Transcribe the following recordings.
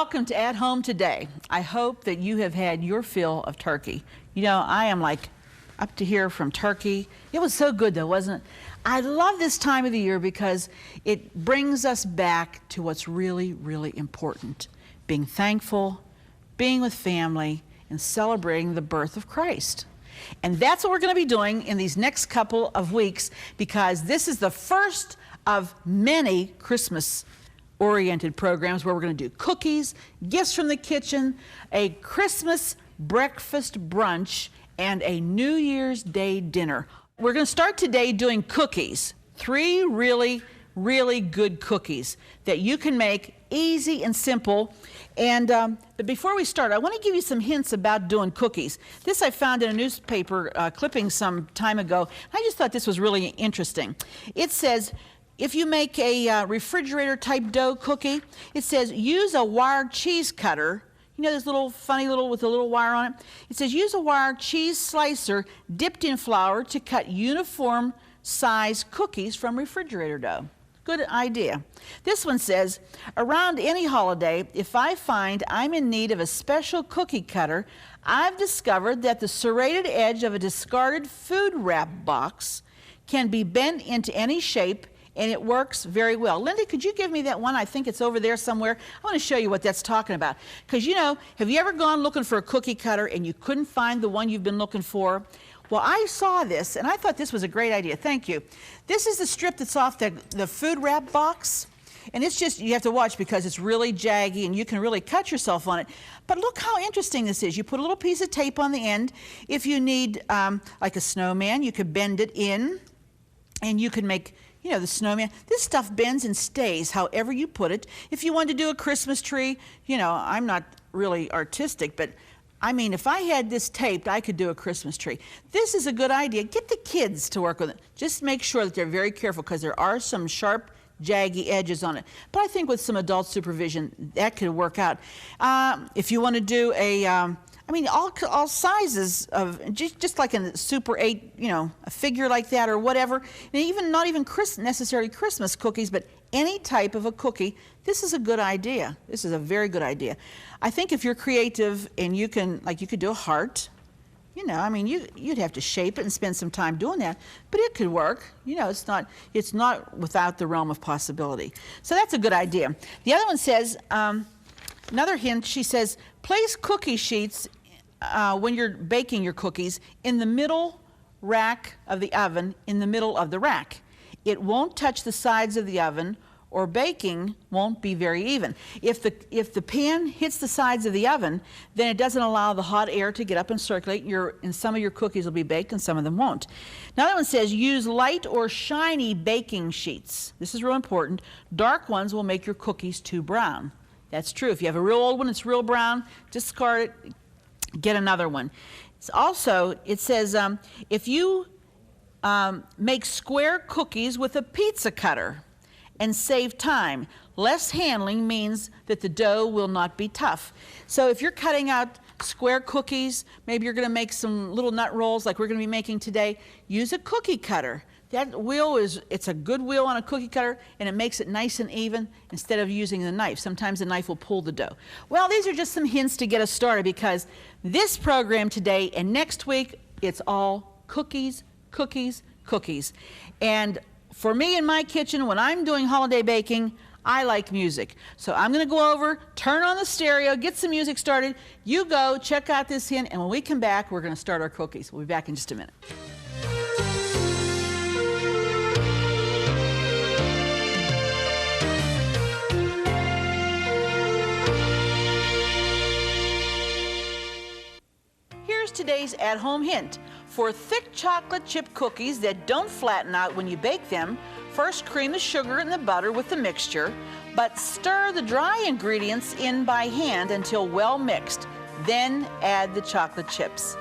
welcome to At Home Today. I hope that you have had your fill of turkey. You know, I am like up to here from turkey. It was so good though, wasn't it? I love this time of the year because it brings us back to what's really, really important. Being thankful, being with family, and celebrating the birth of Christ. And that's what we're going to be doing in these next couple of weeks, because this is the first of many Christmas-oriented programs where we're going to do cookies, gifts from the kitchen, a Christmas breakfast brunch, and a New Year's Day dinner. We're going to start today doing cookies. 3 really, really good cookies that you can make easy and simple. And but before we start, I want to give you some hints about doing cookies. This I found in a newspaper clipping some time ago. I just thought this was really interesting. It says, if you make a refrigerator type dough cookie, it says use a wire cheese cutter. You know this little funny little with a little wire on it? It says use a wire cheese slicer dipped in flour to cut uniform size cookies from refrigerator dough. Good idea. This one says, around any holiday, if I find I'm in need of a special cookie cutter, I've discovered that the serrated edge of a discarded food wrap box can be bent into any shape, and it works very well. Linda, could you give me that one? I think it's over there somewhere. I want to show you what that's talking about. Because, you know, have you ever gone looking for a cookie cutter and you couldn't find the one you've been looking for? Well, I saw this, and I thought this was a great idea. Thank you. This is the strip that's off the food wrap box. And it's just, you have to watch because it's really jaggy, and you can really cut yourself on it. But look how interesting this is. You put a little piece of tape on the end. If you need, like a snowman, you could bend it in, and you can make, you know, the snowman. This stuff bends and stays however you put it. If you want to do a Christmas tree, you know, I'm not really artistic, but I mean, if I had this taped, I could do a Christmas tree. This is a good idea. Get the kids to work with it. Just make sure that they're very careful because there are some sharp, jaggy edges on it. But I think with some adult supervision, that could work out. If you want to do a, I mean, all sizes of, just like a Super 8, you know, a figure like that or whatever. And even not even necessarily Christmas cookies, but any type of a cookie. This is a good idea. This is a very good idea. I think if you're creative and you can, like you could do a heart, you know, I mean, you'd have to shape it and spend some time doing that, but it could work. You know, it's not without the realm of possibility. So that's a good idea. The other one says, another hint, she says, place cookie sheets when you're baking your cookies in the middle rack of the oven, in the middle of the rack. It won't touch the sides of the oven, or baking won't be very even. If the pan hits the sides of the oven, then it doesn't allow the hot air to get up and circulate, and some of your cookies will be baked and some of them won't. Another one says use light or shiny baking sheets. This is real important. Dark ones will make your cookies too brown. That's true. If you have a real old one, it's real brown, discard it, get another one. It's also, it says if you make square cookies with a pizza cutter and save time. Less handling means that the dough will not be tough. So if you're cutting out square cookies, maybe you're going to make some little nut rolls like we're going to be making today, use a cookie cutter. That wheel it's a good wheel on a cookie cutter, and it makes it nice and even instead of using the knife. Sometimes the knife will pull the dough. Well, these are just some hints to get us started, because this program today and next week, it's all cookies, cookies, cookies. And for me in my kitchen, when I'm doing holiday baking, I like music. So I'm going to go over, turn on the stereo, get some music started. You go, check out this hint, and when we come back, we're going to start our cookies. We'll be back in just a minute. Here's today's at-home hint. For thick chocolate chip cookies that don't flatten out when you bake them, first cream the sugar and the butter with the mixture, but stir the dry ingredients in by hand until well mixed. Then add the chocolate chips.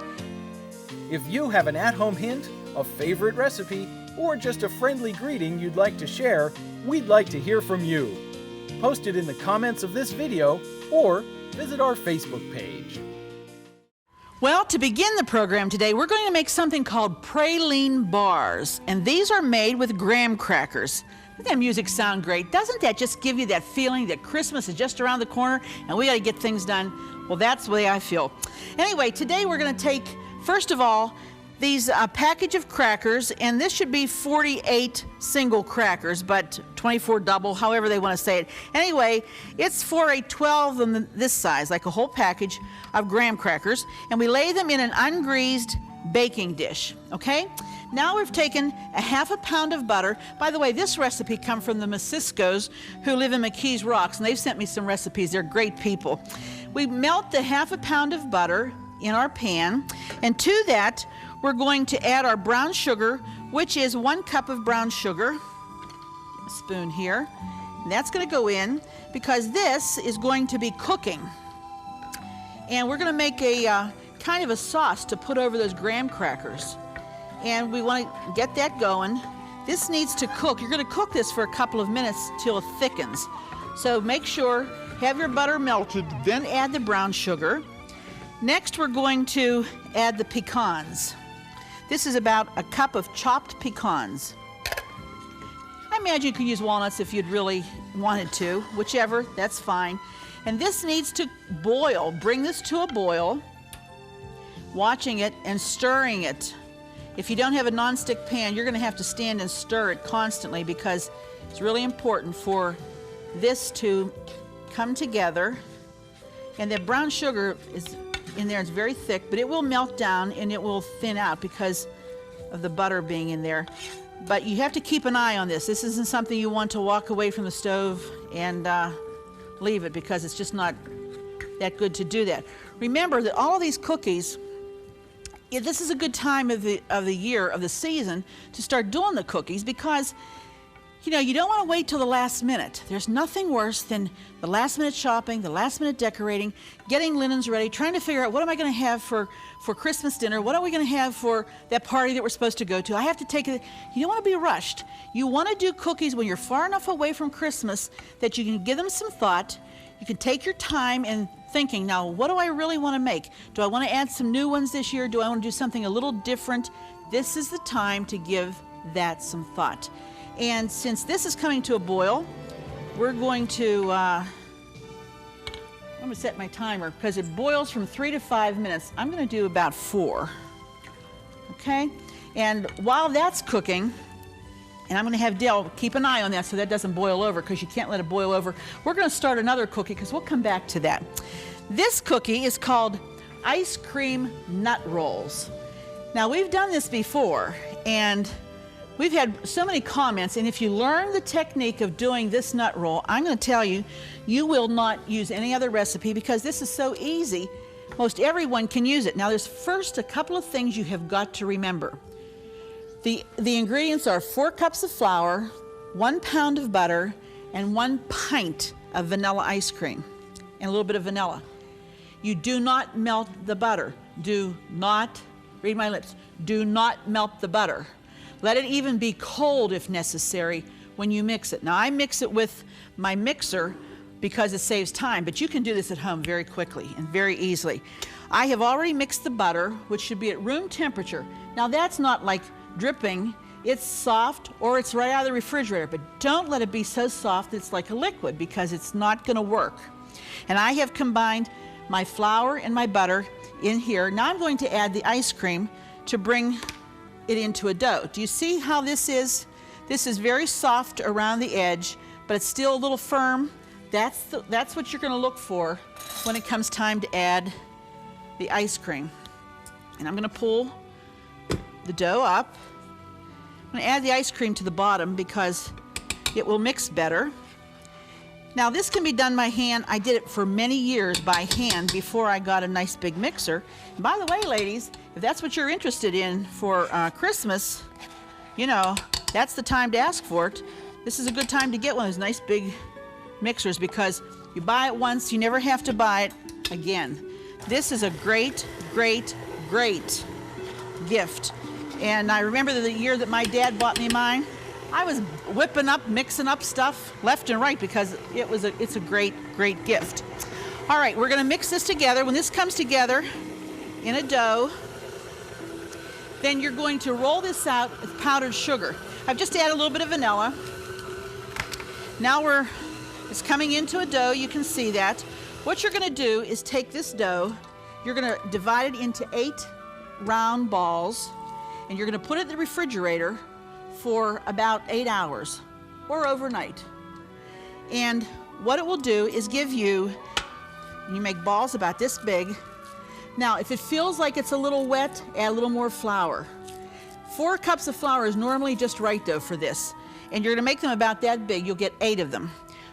If you have an at-home hint, a favorite recipe, or just a friendly greeting you'd like to share, we'd like to hear from you. Post it in the comments of this video or visit our Facebook page. Well, to begin the program today, we're going to make something called praline bars, and these are made with graham crackers. Doesn't that music sound great? Doesn't that just give you that feeling that Christmas is just around the corner and we got to get things done? Well, that's the way I feel. Anyway, today we're going to take, first of all, these package of crackers, and this should be 48 single crackers, but 24 double, however they want to say it. Anyway, it's for a 12 in this size, like a whole package of graham crackers, and we lay them in an ungreased baking dish, okay? Now we've taken a half a pound of butter. By the way, this recipe comes from the Masiskos who live in McKees Rocks, and they've sent me some recipes. They're great people. We melt the half a pound of butter in our pan, and to that, we're going to add our brown sugar, which is 1 cup of brown sugar, a spoon here, and that's going to go in because this is going to be cooking. And we're going to make a kind of a sauce to put over those graham crackers. And we want to get that going. This needs to cook. You're going to cook this for a couple of minutes till it thickens. So make sure, have your butter melted, then add the brown sugar. Next, we're going to add the pecans. This is about a cup of chopped pecans. I imagine you could use walnuts if you'd really wanted to, whichever, that's fine. And this needs to boil. Bring this to a boil, watching it and stirring it. If you don't have a nonstick pan, you're going to have to stand and stir it constantly because it's really important for this to come together. And the brown sugar is in there, it's very thick, but it will melt down and it will thin out because of the butter being in there. But you have to keep an eye on this. This isn't something you want to walk away from the stove and leave it because it's just not that good to do that. Remember that all of these cookies, this is a good time of the year, of the season, to start doing the cookies because, you know, you don't want to wait till the last minute. There's nothing worse than the last minute shopping, the last minute decorating, getting linens ready, trying to figure out what am I going to have for Christmas dinner, what are we going to have for that party that we're supposed to go to. I have to take it. You don't want to be rushed. You want to do cookies when you're far enough away from Christmas that you can give them some thought. You can take your time and thinking, now what do I really want to make? Do I want to add some new ones this year? Do I want to do something a little different? This is the time to give that some thought. And since this is coming to a boil, we're going to, I'm going to set my timer because it boils from 3 to 5 minutes. I'm going to do about 4. Okay? And while that's cooking, and I'm going to have Dale keep an eye on that so that doesn't boil over because you can't let it boil over. We're going to start another cookie because we'll come back to that. This cookie is called ice cream nut rolls. Now we've done this before and we've had so many comments, and if you learn the technique of doing this nut roll, I'm going to tell you, you will not use any other recipe because this is so easy. Most everyone can use it. Now there's first a couple of things you have got to remember. The ingredients are 4 cups of flour, 1 pound of butter, and 1 pint of vanilla ice cream, and a little bit of vanilla. You do not melt the butter. Do not, read my lips, do not melt the butter. Let it even be cold if necessary when you mix it. Now I mix it with my mixer because it saves time, but you can do this at home very quickly and very easily. I have already mixed the butter, which should be at room temperature. Now that's not like dripping, it's soft or it's right out of the refrigerator, but don't let it be so soft that it's like a liquid because it's not going to work. And I have combined my flour and my butter in here. Now I'm going to add the ice cream to bring it into a dough. Do you see how this is? This is very soft around the edge, but it's still a little firm. That's what you're going to look for when it comes time to add the ice cream. And I'm going to pull the dough up. I'm going to add the ice cream to the bottom because it will mix better. Now this can be done by hand. I did it for many years by hand before I got a nice big mixer. And by the way, ladies, if that's what you're interested in for Christmas, you know, that's the time to ask for it. This is a good time to get one of those nice big mixers because you buy it once, you never have to buy it again. This is a great, great, great gift. And I remember the year that my dad bought me mine, I was whipping up, mixing up stuff left and right because it's a great, great gift. All right, we're going to mix this together. When this comes together in a dough, then you're going to roll this out with powdered sugar. I've just added a little bit of vanilla. Now it's coming into a dough, you can see that. What you're gonna do is take this dough, you're gonna divide it into 8 round balls, and you're gonna put it in the refrigerator for about 8 hours or overnight. And what it will do is give you make balls about this big. Now, if it feels like it's a little wet, add a little more flour. 4 cups of flour is normally just right though for this. And you're gonna make them about that big, you'll get 8 of them.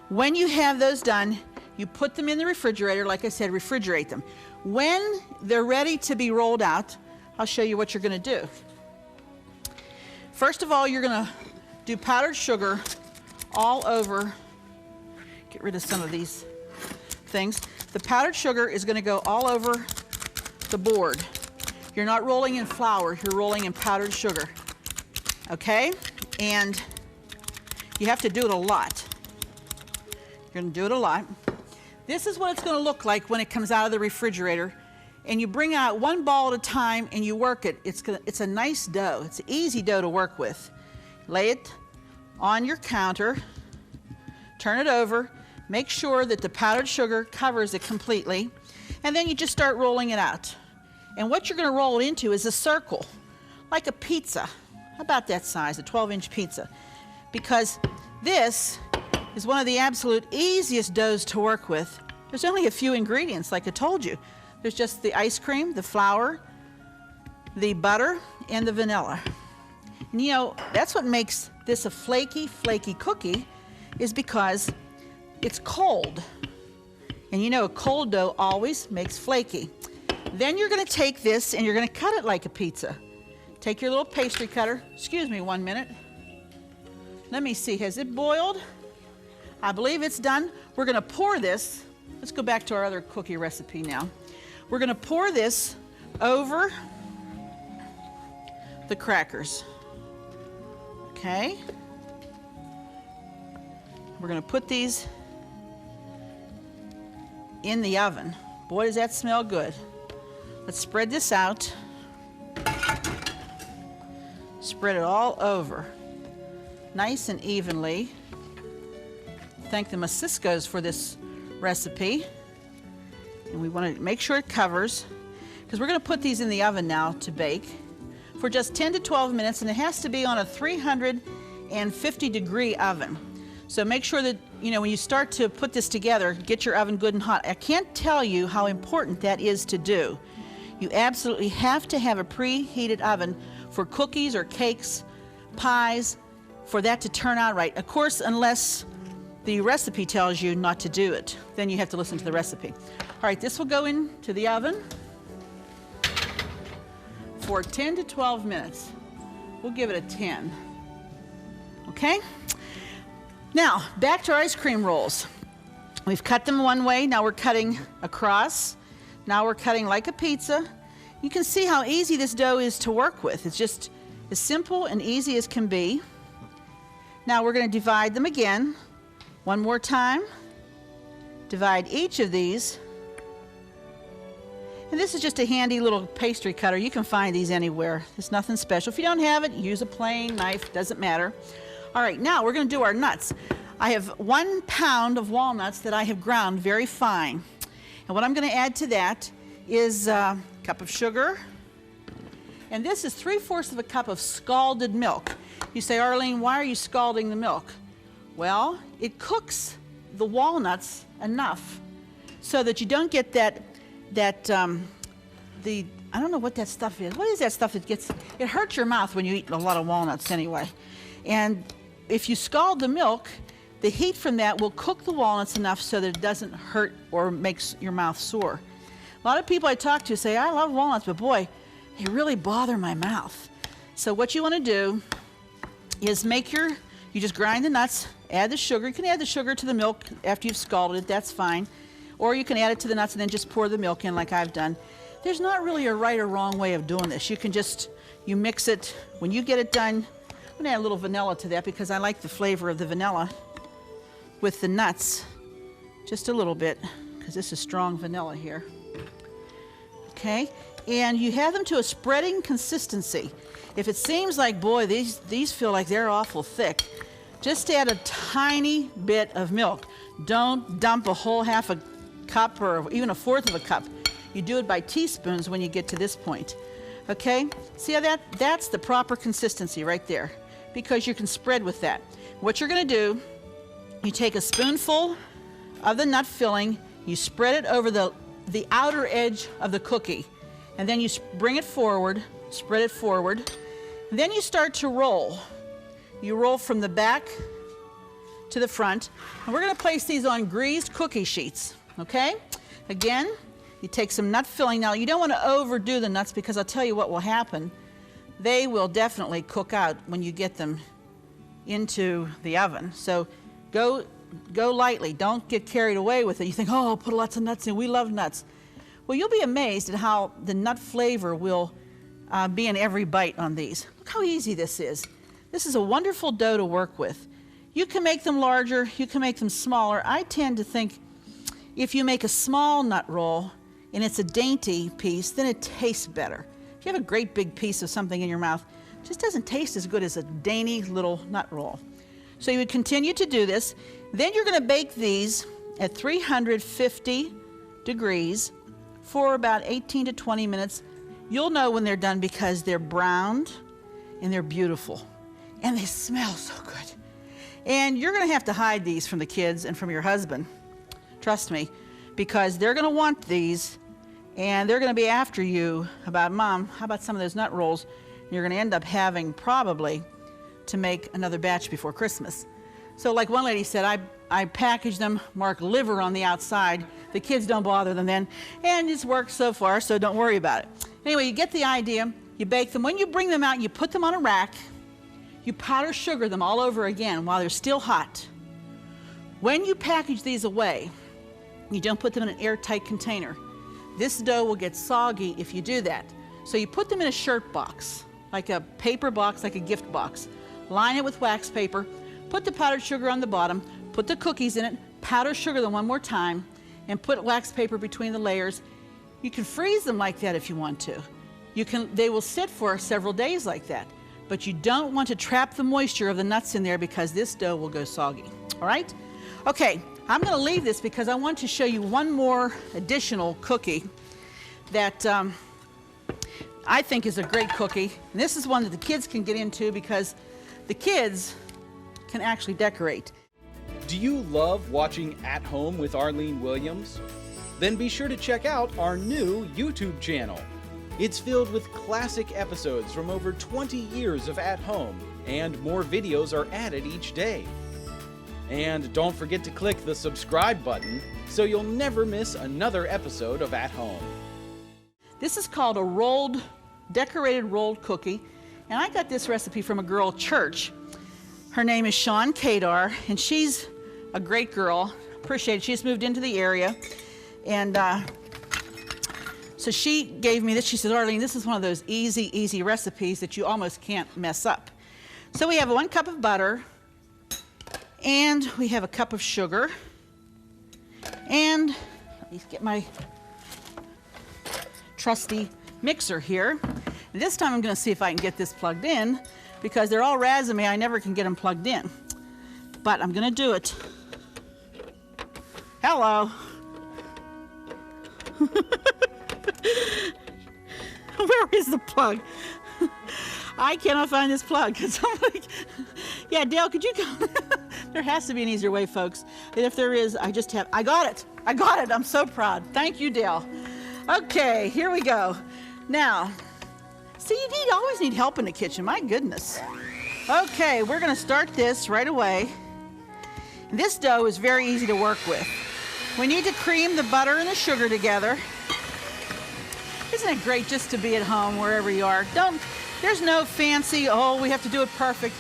When you have those done, you put them in the refrigerator, like I said, refrigerate them. When they're ready to be rolled out, I'll show you what you're gonna do. First of all, you're gonna do powdered sugar all over. Get rid of some of these things. The powdered sugar is gonna go all over the board. You're not rolling in flour, you're rolling in powdered sugar. Okay? And you have to do it a lot. You're gonna do it a lot. This is what it's gonna look like when it comes out of the refrigerator. And you bring out 1 ball at a time and you work it. It's a nice dough. It's an easy dough to work with. Lay it on your counter, turn it over, make sure that the powdered sugar covers it completely, and then you just start rolling it out. And what you're gonna roll it into is a circle, like a pizza, about that size, a 12-inch pizza. Because this is one of the absolute easiest doughs to work with. There's only a few ingredients, like I told you. There's just the ice cream, the flour, the butter, and the vanilla. And you know, that's what makes this a flaky, flaky cookie, is because it's cold. And you know, a cold dough always makes flaky. Then you're gonna take this and you're gonna cut it like a pizza. Take your little pastry cutter. Excuse me 1 minute. Let me see, has it boiled? I believe it's done. We're gonna pour this. Let's go back to our other cookie recipe now. We're gonna pour this over the crackers. Okay? We're gonna put these in the oven. Boy, does that smell good. Let's spread this out. Spread it all over, nice and evenly. Thank the Masiscos for this recipe. And we want to make sure it covers, because we're going to put these in the oven now to bake for just 10 to 12 minutes, and it has to be on a 350-degree oven. So make sure that, you know, when you start to put this together, get your oven good and hot. I can't tell you how important that is to do. You absolutely have to have a preheated oven for cookies or cakes, pies, for that to turn out right. Of course, unless the recipe tells you not to do it, then you have to listen to the recipe. All right, this will go into the oven for 10 to 12 minutes. We'll give it a 10. Okay? Now, back to our ice cream rolls. We've cut them one way, now we're cutting across. Now we're cutting like a pizza. You can see how easy this dough is to work with. It's just as simple and easy as can be. Now we're going to divide them again. One more time. Divide each of these. And this is just a handy little pastry cutter. You can find these anywhere. There's nothing special. If you don't have it, use a plain knife, doesn't matter. All right, now we're going to do our nuts. I have 1 pound of walnuts that I have ground very fine. And what I'm going to add to that is a cup of sugar. And this is 3/4 of a cup of scalded milk. You say, Arlene, why are you scalding the milk? Well, it cooks the walnuts enough so that you don't get I don't know what that stuff is. What is that stuff that it hurts your mouth when you eat a lot of walnuts anyway. And if you scald the milk, the heat from that will cook the walnuts enough so that it doesn't hurt or makes your mouth sore. A lot of people I talk to say, I love walnuts, but boy, they really bother my mouth. So what you want to do is you just grind the nuts, add the sugar. You can add the sugar to the milk after you've scalded it, that's fine. Or you can add it to the nuts and then just pour the milk in like I've done. There's not really a right or wrong way of doing this. You mix it. When you get it done, I'm going to add a little vanilla to that because I like the flavor of the vanilla with the nuts. Just a little bit, because this is strong vanilla here. Okay, and you have them to a spreading consistency. If it seems like, boy, these feel like they're awful thick, Just add a tiny bit of milk. Don't dump a whole half a cup or even a fourth of a cup. You do it by teaspoons when you get to this point. Okay? See how that's the proper consistency right there, because you can spread with that. What you're going to do, you take a spoonful of the nut filling, you spread it over the outer edge of the cookie, and then you bring it forward, spread it forward, and then you start to roll. You roll from the back to the front, and we're going to place these on greased cookie sheets. Okay? Again, you take some nut filling. Now, you don't want to overdo the nuts, because I'll tell you what will happen. They will definitely cook out when you get them into the oven. So go lightly. Don't get carried away with it. You think, oh, I'll put lots of nuts in. We love nuts. Well, you'll be amazed at how the nut flavor will be in every bite on these. Look how easy this is. This is a wonderful dough to work with. You can make them larger. You can make them smaller. I tend to think if you make a small nut roll and it's a dainty piece, then it tastes better. If you have a great big piece of something in your mouth, it just doesn't taste as good as a dainty little nut roll. So you would continue to do this. Then you're going to bake these at 350 degrees for about 18 to 20 minutes. You'll know when they're done because they're browned and they're beautiful and they smell so good. And you're going to have to hide these from the kids and from your husband. Trust me, because they're going to want these and they're going to be after you about, Mom, how about some of those nut rolls? And you're going to end up having probably to make another batch before Christmas. So like one lady said, I package them, mark liver on the outside. The kids don't bother them then. And it's worked so far, so don't worry about it. Anyway, you get the idea. You bake them. When you bring them out, you put them on a rack. You powder sugar them all over again while they're still hot. When you package these away, you don't put them in an airtight container. This dough will get soggy if you do that. So you put them in a shirt box, like a paper box, like a gift box. Line it with wax paper. Put the powdered sugar on the bottom. Put the cookies in it. Powder sugar them one more time. And put wax paper between the layers. You can freeze them like that if you want to. They will sit for several days like that. But you don't want to trap the moisture of the nuts in there because this dough will go soggy. All right? Okay, I'm going to leave this because I want to show you one more additional cookie that I think is a great cookie. And this is one that the kids can get into because the kids can actually decorate. Do you love watching At Home with Arlene Williams? Then be sure to check out our new YouTube channel. It's filled with classic episodes from over 20 years of At Home, and more videos are added each day. And don't forget to click the subscribe button so you'll never miss another episode of At Home. This is called a decorated rolled cookie, and I got this recipe from a girl at church. Her name is Shawn Kadar, and she's a great girl. Appreciate it. She's moved into the area, and so she gave me this. She said, Arlene, this is one of those easy recipes that you almost can't mess up. So we have 1 cup of butter, and we have a cup of sugar, and let me get my trusty mixer here. And this time I'm going to see if I can get this plugged in, because they're all razzing me. I never can get them plugged in. But I'm going to do it. Hello. Where is the plug? I cannot find this plug. I'm like, yeah, Dale, could you come? There has to be an easier way, folks. And if there is, I got it. I'm so proud. Thank you, Dale. Okay, here we go. Now, see, you always need help in the kitchen. My goodness. Okay, we're going to start this right away. This dough is very easy to work with. We need to cream the butter and the sugar together. Isn't it great just to be at home wherever you are? There's no fancy, we have to do it perfect.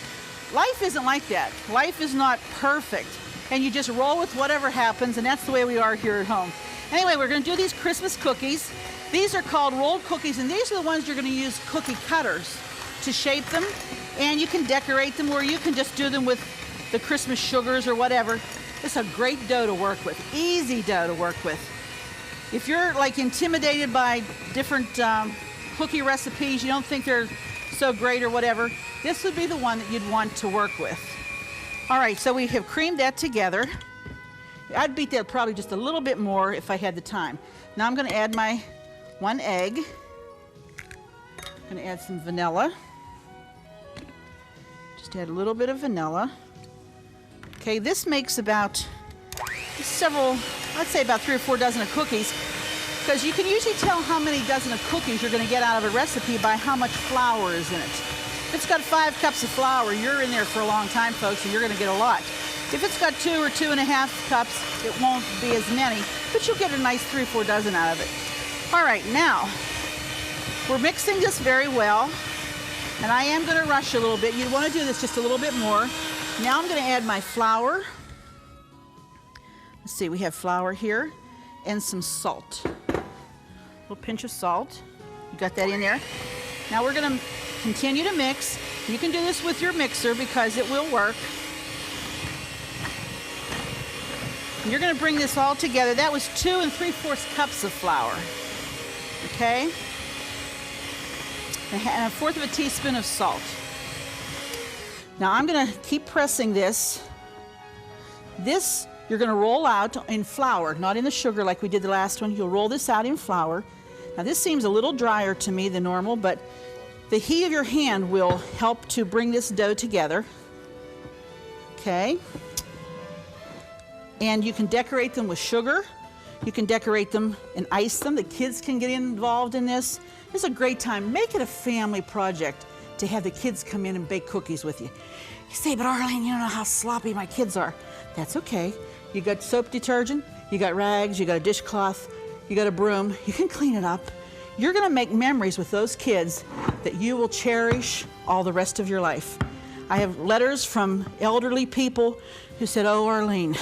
Life isn't like that. Life is not perfect. And you just roll with whatever happens, and that's the way we are here at home. Anyway, we're going to do these Christmas cookies. These are called rolled cookies, and these are the ones you're going to use cookie cutters to shape them. And you can decorate them, or you can just do them with the Christmas sugars or whatever. It's a great dough to work with, easy dough to work with. If you're like intimidated by different cookie recipes, you don't think they're so great or whatever, this would be the one that you'd want to work with. All right, so we have creamed that together. I'd beat that probably just a little bit more if I had the time. Now I'm going to add my 1 egg. I'm going to add some vanilla. Just add a little bit of vanilla. Okay, this makes about several, I'd say about 3 or 4 dozen of cookies, because you can usually tell how many dozen of cookies you're going to get out of a recipe by how much flour is in it. If it's got 5 cups of flour, you're in there for a long time, folks, and you're going to get a lot. If it's got 2 or 2.5 cups, it won't be as many, but you'll get a nice 3 or 4 dozen out of it. All right, now, we're mixing this very well, and I am going to rush a little bit. You want to do this just a little bit more. Now I'm going to add my flour. Let's see, we have flour here, and some salt. A little pinch of salt. You got that in there? Now we're going to continue to mix. You can do this with your mixer because it will work. You're going to bring this all together. That was 2 3/4 cups of flour. Okay? And 1/4 teaspoon of salt. Now I'm going to keep pressing this. This you're going to roll out in flour, not in the sugar like we did the last one. You'll roll this out in flour. Now this seems a little drier to me than normal, but the heat of your hand will help to bring this dough together. Okay? And you can decorate them with sugar. You can decorate them and ice them. The kids can get involved in this. This is a great time. Make it a family project to have the kids come in and bake cookies with you. You say, but Arlene, you don't know how sloppy my kids are. That's okay. You got soap detergent, you got rags, you got a dishcloth, you got a broom. You can clean it up. You're going to make memories with those kids that you will cherish all the rest of your life. I have letters from elderly people who said, oh, Arlene,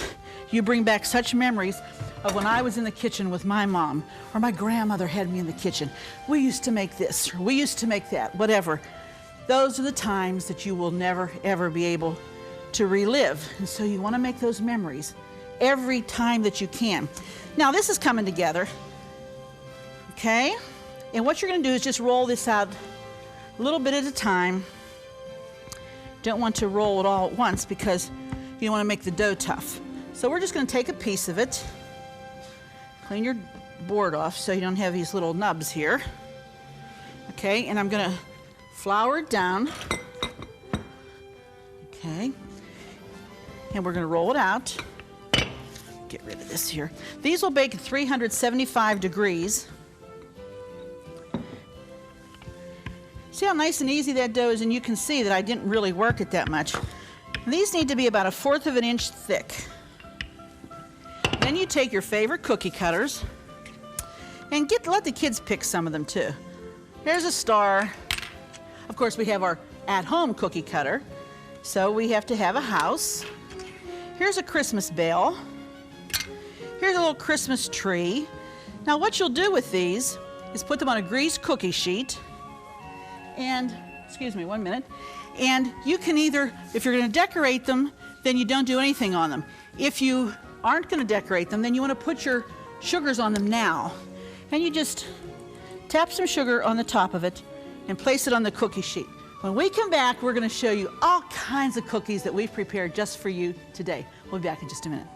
you bring back such memories of when I was in the kitchen with my mom, or my grandmother had me in the kitchen. We used to make this, or we used to make that, whatever. Those are the times that you will never, ever be able to relive. And so you want to make those memories every time that you can. Now this is coming together, okay? And what you're going to do is just roll this out a little bit at a time. Don't want to roll it all at once because you don't want to make the dough tough. So we're just going to take a piece of it, clean your board off so you don't have these little nubs here. Okay, and I'm going to flour it down. Okay, and we're going to roll it out. Get rid of this here. These will bake at 375 degrees. See how nice and easy that dough is, and you can see that I didn't really work it that much. These need to be about 1/4 inch thick. Then you take your favorite cookie cutters and let the kids pick some of them too. Here's a star. Of course, we have our at-home cookie cutter, so we have to have a house. Here's a Christmas bell. Here's a little Christmas tree. Now what you'll do with these is put them on a greased cookie sheet and, excuse me, 1 minute, and you can either, if you're going to decorate them, then you don't do anything on them. If you aren't going to decorate them, then you want to put your sugars on them now. And you just tap some sugar on the top of it and place it on the cookie sheet. When we come back, we're going to show you all kinds of cookies that we've prepared just for you today. We'll be back in just a minute.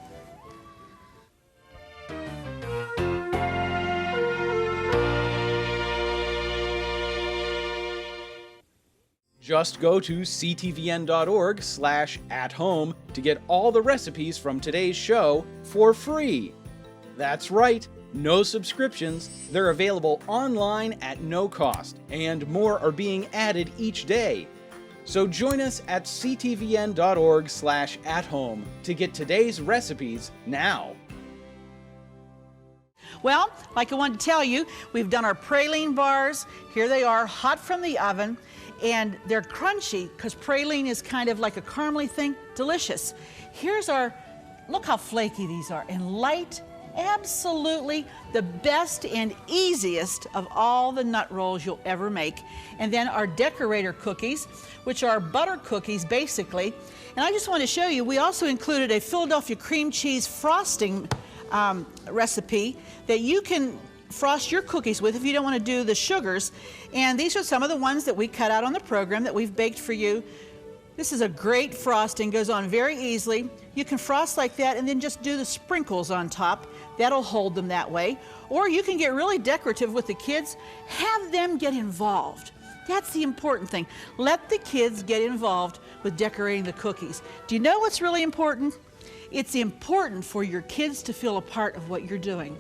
Just go to ctvn.org/at-home to get all the recipes from today's show for free. That's right, no subscriptions. They're available online at no cost, and more are being added each day. So join us at ctvn.org/at-home to get today's recipes now. Well, like I wanted to tell you, we've done our praline bars. Here they are, hot from the oven. And they're crunchy because praline is kind of like a caramely thing. Delicious. Here's our, look how flaky these are, and light. Absolutely the best and easiest of all the nut rolls you'll ever make. And then our decorator cookies, which are butter cookies basically. And I just want to show you, we also included a Philadelphia cream cheese frosting recipe that you can frost your cookies with if you don't want to do the sugars. And these are some of the ones that we cut out on the program that we've baked for you This is a great frosting, goes on very easily. You can frost like that and then just do the sprinkles on top. That'll hold them that way. Or you can get really decorative with the kids. Have them get involved. That's the important thing. Let the kids get involved with decorating the cookies. Do you know what's really important? It's important for your kids to feel a part of what you're doing.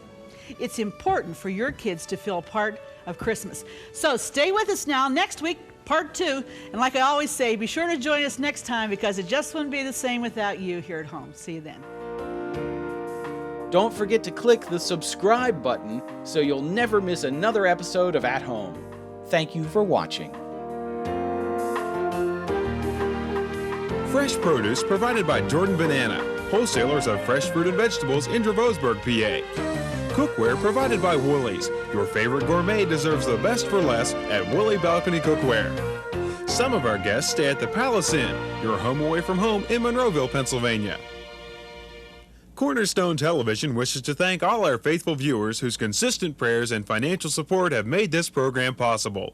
It's important for your kids to feel a part of Christmas. So stay with us now. Next week, part 2. And like I always say, be sure to join us next time because it just wouldn't be the same without you here at home. See you then. Don't forget to click the subscribe button so you'll never miss another episode of At Home. Thank you for watching. Fresh produce provided by Jordan Banana, wholesalers of fresh fruit and vegetables in Dravosburg, PA. Cookware provided by Woolies. Your favorite gourmet deserves the best for less at Woolly Balcony Cookware. Some of our guests stay at the Palace Inn, your home away from home in Monroeville, Pennsylvania. Cornerstone Television wishes to thank all our faithful viewers whose consistent prayers and financial support have made this program possible.